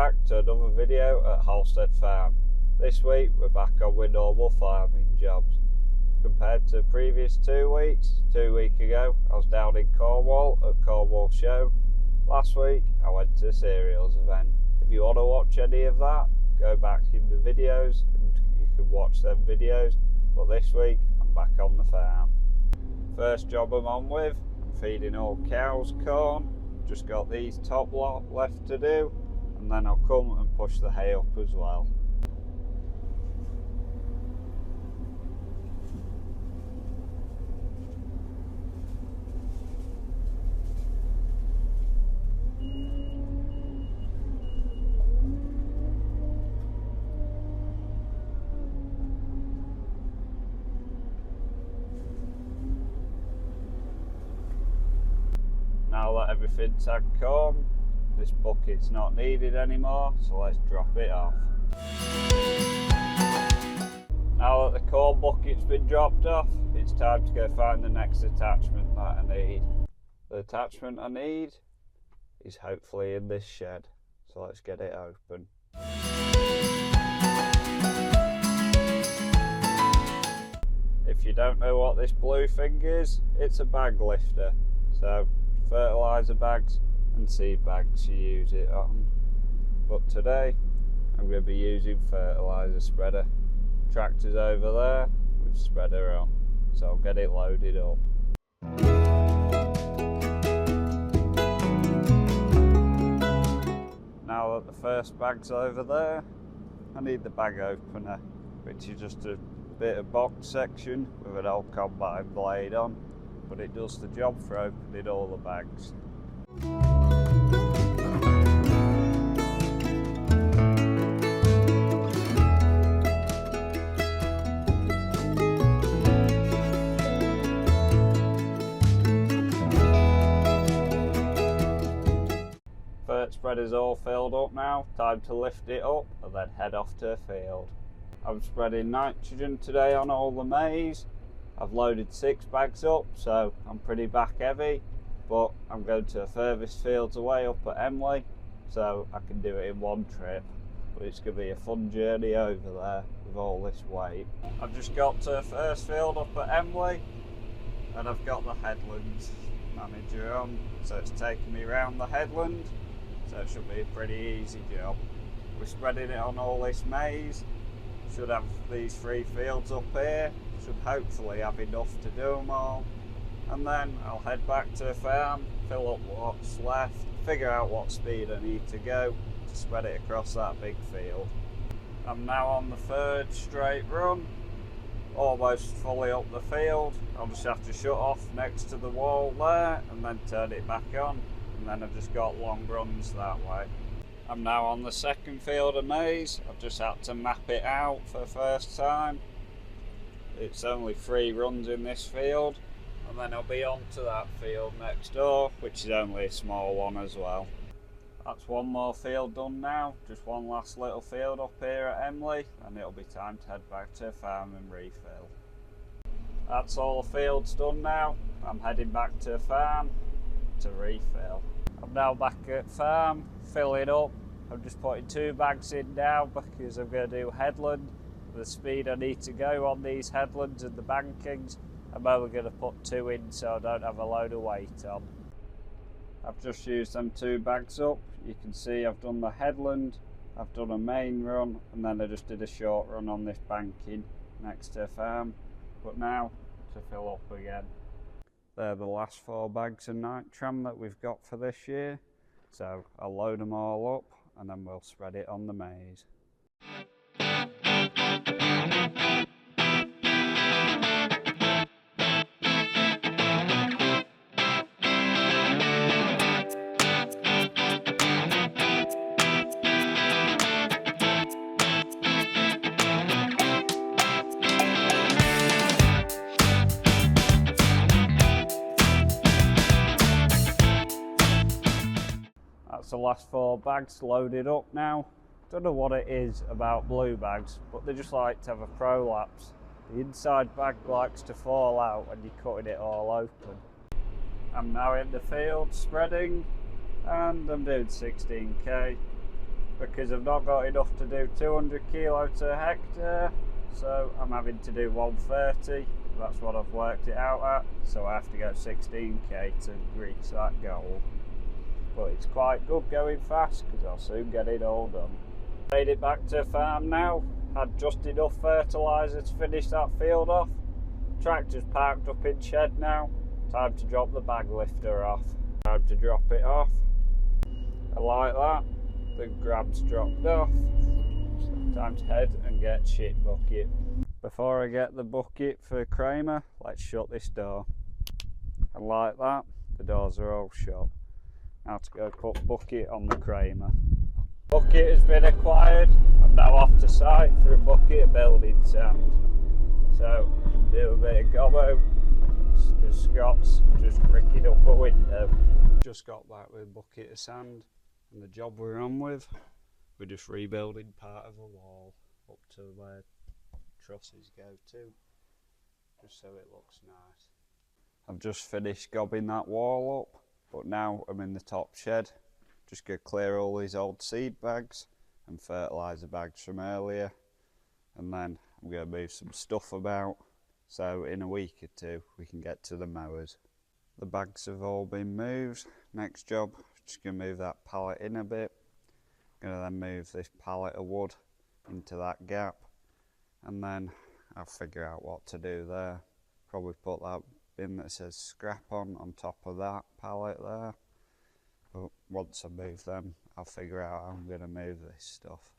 back to another video at Halstead Farm. This week we're back on with normal farming jobs. Compared to the previous 2 weeks, 2 weeks ago I was down in Cornwall at Cornwall Show. Last week I went to a cereals event. If you want to watch any of that, go back in the videos and you can watch them videos. But this week I'm back on the farm. First job I'm on with, I'm feeding all cows corn. Just got these top lot left to do, and then I'll come and push the hay up as well. Now that everything's had corn, this bucket's not needed anymore, so let's drop it off. Now that the corn bucket's been dropped off, it's time to go find the next attachment that I need. The attachment I need is hopefully in this shed, so let's get it open. If you don't know what this blue thing is, it's a bag lifter. So fertilizer bags and seed bags you use it on, but today I'm going to be using fertilizer spreader. Tractor's over there with spreader on, so I'll get it loaded up. Now that the first bag's over there, I need the bag opener, which is just a bit of box section with an old combine blade on, but it does the job for opening all the bags. Fert spreader's all filled up now, time to lift it up and then head off to the field. I'm spreading nitrogen today on all the maize. I've loaded 6 bags up, so I'm pretty back heavy, but I'm going to the furthest fields away up at Emley, so I can do it in one trip. But it's going to be a fun journey over there with all this weight. I've just got to the first field up at Emley, and I've got the headlands manager on, so it's taking me around the headland, so it should be a pretty easy job. We're spreading it on all this maize. Should have these 3 fields up here. Should hopefully have enough to do them all, and then I'll head back to the farm, fill up what's left, figure out what speed I need to go to spread it across that big field. I'm now on the 3rd straight run, almost fully up the field. I'll just have to shut off next to the wall there and then turn it back on, and then I've just got long runs that way. I'm now on the 2nd field of maize. I've just had to map it out for the first time. It's only 3 runs in this field, and then I'll be on to that field next door, which is only a small one as well. That's one more field done now, just one last little field up here at Emley, and it'll be time to head back to the farm and refill. That's all the fields done now. I'm heading back to the farm to refill. I'm now back at farm, filling up. I'm just putting 2 bags in now because I'm going to do headland. The speed I need to go on these headlands and the bankings, I'm only going to put 2 in so I don't have a load of weight on. I've just used them 2 bags up. You can see I've done the headland, I've done a main run, and then I just did a short run on this banking next to the farm. But now to fill up again. They're the last 4 bags of nitram that we've got for this year, so I'll load them all up and then we'll spread it on the maize. That's the last 4 bags loaded up now. Don't know what it is about blue bags, but they just like to have a prolapse. The inside bag likes to fall out when you're cutting it all open. I'm now in the field spreading, and I'm doing 16k. because I've not got enough to do 200 kilo to a hectare, so I'm having to do 130. That's what I've worked it out at, so I have to go 16k to reach that goal. But it's quite good going fast because I'll soon get it all done. Made it back to farm now, had just enough fertilizer to finish that field off. Tractor's parked up in shed now, time to drop the bag lifter off. Time to drop it off. I like that. The grab's dropped off. So time to head and get shit bucket. Before I get the bucket for Kramer, let's shut this door. And like that, the doors are all shut. Now to go put bucket on the Kramer. Bucket has been acquired. I'm now off to site for a bucket of building sand. So I can do a bit of gobbo because Scott's just bricking up a window. Just got back with a bucket of sand, and the job we're on with, we're just rebuilding part of a wall up to where trusses go to, just so it looks nice. I've just finished gobbing that wall up, but now I'm in the top shed. Just going to clear all these old seed bags and fertilizer bags from earlier, and then I'm going to move some stuff about, so in a week or two we can get to the mowers. The bags have all been moved. Next job, just going to move that pallet in a bit. Going to then move this pallet of wood into that gap, and then I'll figure out what to do there. Probably put that bin that says scrap on top of that pallet there. But once I move them, I'll figure out how I'm going to move this stuff.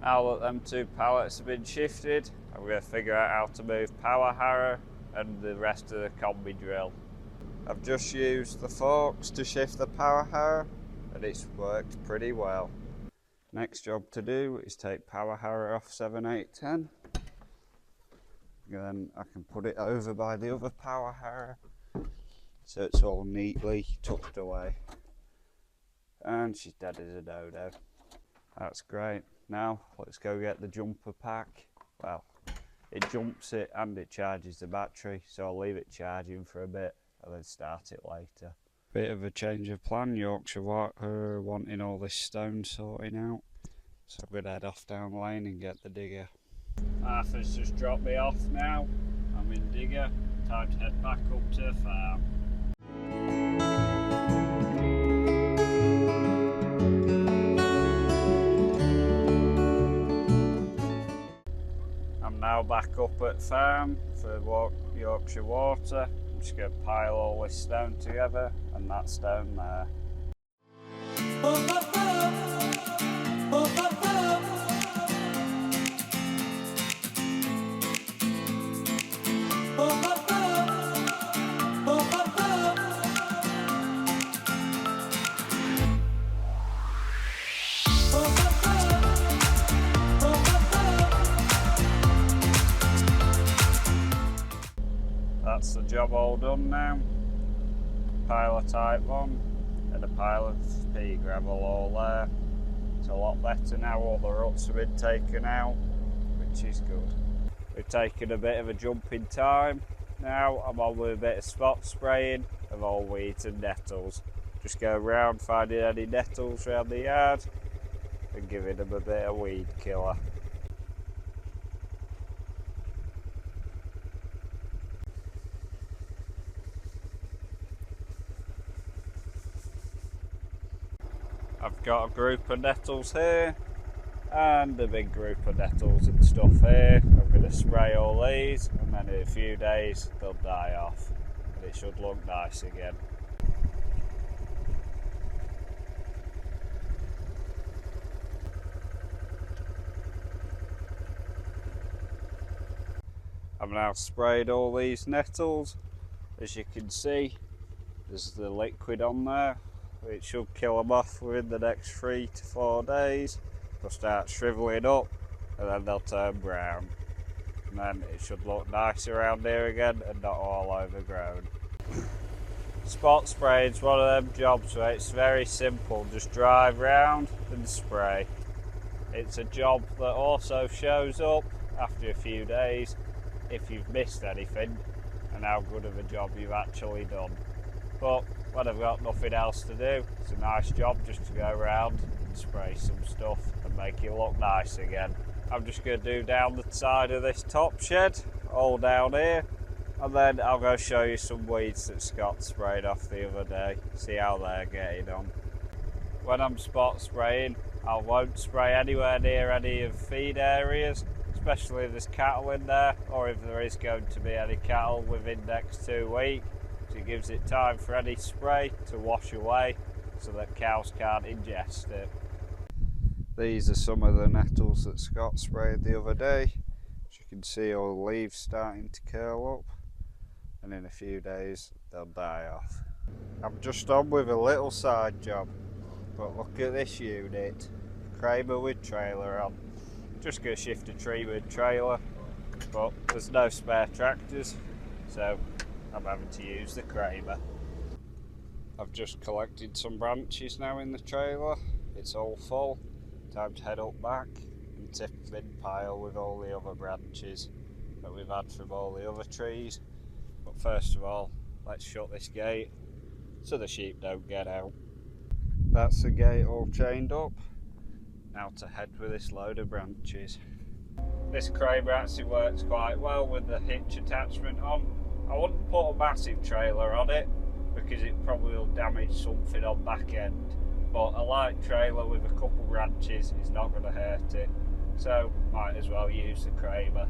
Now that them two pallets have been shifted, I'm going to figure out how to move power harrow and the rest of the combi drill. I've just used the forks to shift the power harrow and it's worked pretty well. Next job to do is take power harrow off 7, 8, 10. Then I can put it over by the other power harrow so it's all neatly tucked away. And she's dead as a dodo. That's great. Now let's go get the jumper pack. Well, it jumps it and it charges the battery, so I'll leave it charging for a bit and then start it later. Bit of a change of plan. Yorkshire wanting all this stone sorting out, so I'm going to head off down the lane and get the digger. Arthur's just dropped me off now. I'm in digger. Time to head back up to the farm. I'm now back up at farm for Yorkshire Water. I'm just going to pile all this stone together and that stone there. That's the job all done now. Pile of type 1 and a pile of pea gravel all there. It's a lot better now, all the ruts have been taken out, which is good. We've taken a bit of a jump in time. Now I'm on with a bit of spot spraying of all weeds and nettles. Just go around finding any nettles around the yard and giving them a bit of weed killer. I've got a group of nettles here and a big group of nettles and stuff here. I'm going to spray all these and then in a few days they'll die off and it should look nice again. I've now sprayed all these nettles. As you can see, there's the liquid on there. It should kill them off within the next 3 to 4 days. They'll start shrivelling up and then they'll turn brown. And then it should look nice around here again and not all overgrown. Spot spraying is one of them jobs where it's very simple, just drive round and spray. It's a job that also shows up after a few days if you've missed anything and how good of a job you've actually done. But when I've got nothing else to do, it's a nice job just to go around and spray some stuff and make it look nice again. I'm just going to do down the side of this top shed, all down here, and then I'll go show you some weeds that Scott sprayed off the other day, see how they're getting on. When I'm spot spraying, I won't spray anywhere near any of feed areas, especially if there's cattle in there, or if there is going to be any cattle within next 2 weeks. So it gives it time for any spray to wash away so that cows can't ingest it. These are some of the nettles that Scott sprayed the other day. As you can see, all the leaves starting to curl up, and in a few days they'll die off. I'm just on with a little side job, but look at this unit. Kramer with trailer on. Just going to shift a tree with trailer, but there's no spare tractors, so I'm having to use the Kramer. I've just collected some branches now in the trailer. It's all full. Time to head up back and tip the bin pile with all the other branches that we've had from all the other trees. But first of all, let's shut this gate so the sheep don't get out. That's the gate all chained up. Now to head with this load of branches. This Kramer actually works quite well with the hitch attachment on. I wouldn't put a massive trailer on it because it probably will damage something on back end, but a light trailer with a couple branches is not going to hurt it, so might as well use the Kramer.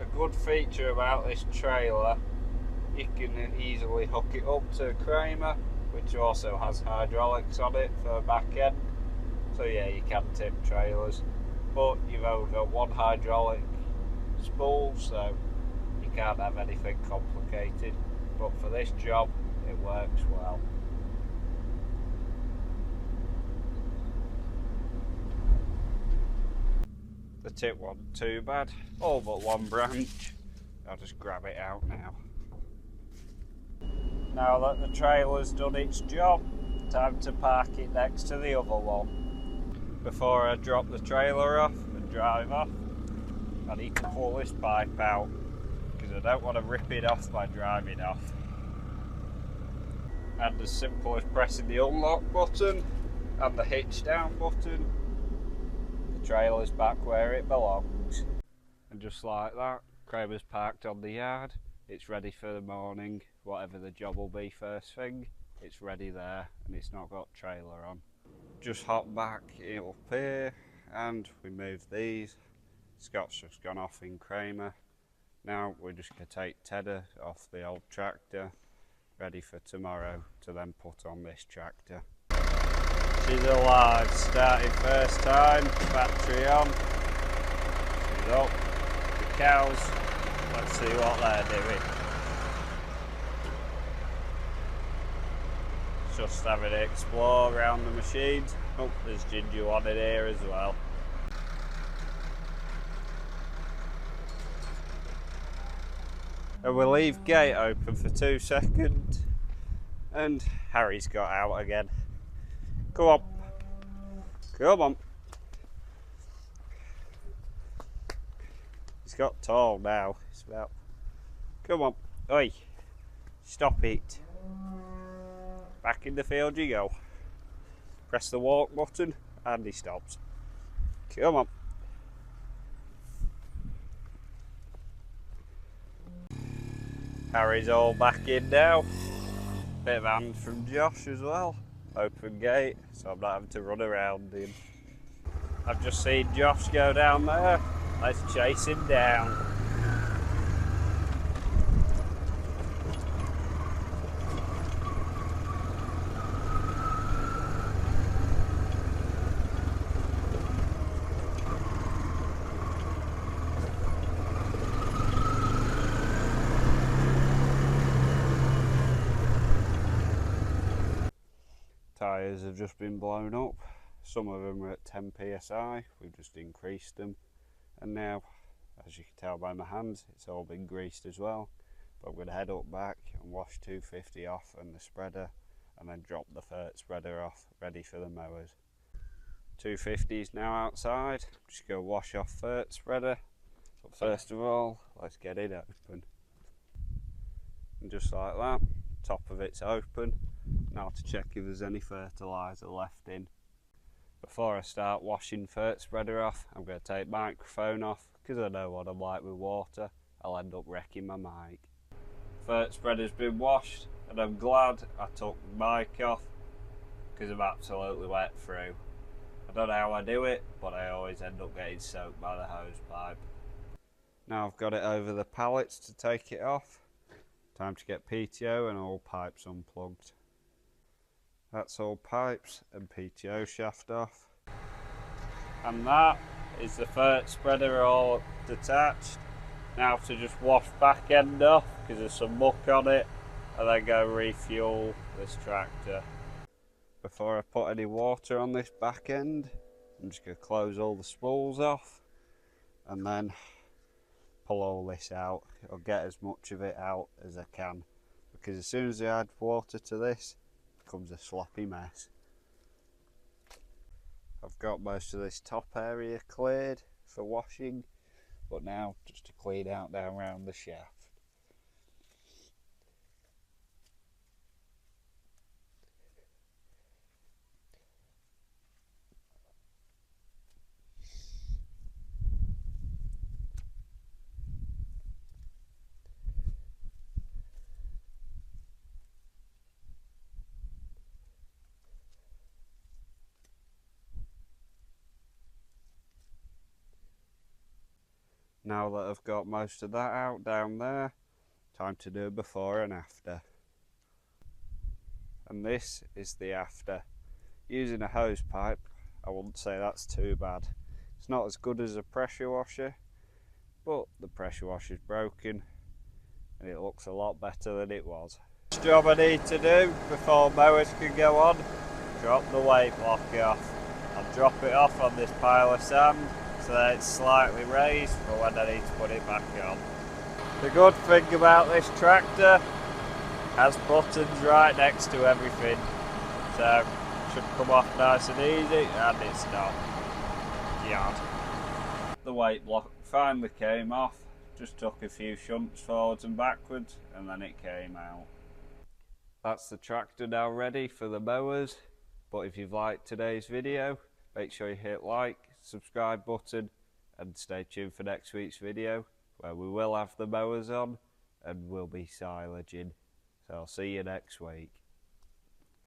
A good feature about this trailer, you can easily hook it up to a Kramer, which also has hydraulics on it for back end, so yeah, you can tip trailers, but you've only got one hydraulic spool, so you can't have anything complicated, but for this job it works well. The tip wasn't too bad, all but one branch. I'll just grab it out now. Now that the trailer's done its job, time to park it next to the other one. Before I drop the trailer off and drive off, I need to pull this pipe out because I don't want to rip it off by driving off. And as simple as pressing the unlock button and the hitch down button, the trailer's back where it belongs. And just like that, Kramer's parked on the yard. It's ready for the morning, whatever the job will be first thing. It's ready there and it's not got trailer on. Just hop back up here and we move these. Scott's just gone off in Kramer. Now we're just going to take Tedder off the old tractor, ready for tomorrow to then put on this tractor. She's alive, started first time, battery on. She's up. The cows, let's see what they're doing. Just having to explore around the machines. Oh, there's Ginger one in here as well. And we'll leave gate open for 2 seconds and Harry's got out again. Come on. Come on. He's got tall now. It's about... Come on. Oi. Stop it. Back in the field you go. Press the walk button and he stops. Come on. Harry's all back in now. Bit of hand from Josh as well. Open gate, so I'm not having to run around him. I've just seen Josh go down there. Let's chase him down. Tyres have just been blown up. Some of them are at 10 psi. We've just increased them, and now, as you can tell by my hands, it's all been greased as well. But I'm going to head up back and wash 250 off and the spreader, and then drop the fert spreader off, ready for the mowers. 250 is now outside. Just go wash off fert spreader. But first of all, let's get it open. And just like that, top of it's open. Now to check if there's any fertilizer left in. Before I start washing fert spreader off, I'm going to take microphone off, because I know what I'm like with water. I'll end up wrecking my mic. Fert spreader's been washed, and I'm glad I took the mic off, because I'm absolutely wet through. I don't know how I do it, but I always end up getting soaked by the hose pipe. Now I've got it over the pallets to take it off. Time to get PTO and all pipes unplugged. That's all pipes and PTO shaft off. And that is the fert spreader all detached. Now to just wash back end off, because there's some muck on it, and then go refuel this tractor. Before I put any water on this back end, I'm just going to close all the spools off and then pull all this out. I'll get as much of it out as I can, because as soon as I add water to this, it becomes a sloppy mess. I've got most of this top area cleared for washing, but now just to clean out down around the shaft. Now that I've got most of that out down there, time to do a before and after. And this is the after. Using a hose pipe, I wouldn't say that's too bad. It's not as good as a pressure washer, but the pressure washer's broken and it looks a lot better than it was. Next job I need to do before mowers can go on, drop the weight block off. I'll drop it off on this pile of sand so that it's slightly raised for when I need to put it back on. The good thing about this tractor has buttons right next to everything, so it should come off nice and easy, and it's not. Yard. The weight block finally came off, just took a few shunts forwards and backwards and then it came out. That's the tractor now ready for the mowers, but if you've liked today's video, make sure you hit like, subscribe button, and stay tuned for next week's video where we will have the mowers on and we'll be silaging. So I'll see you next week.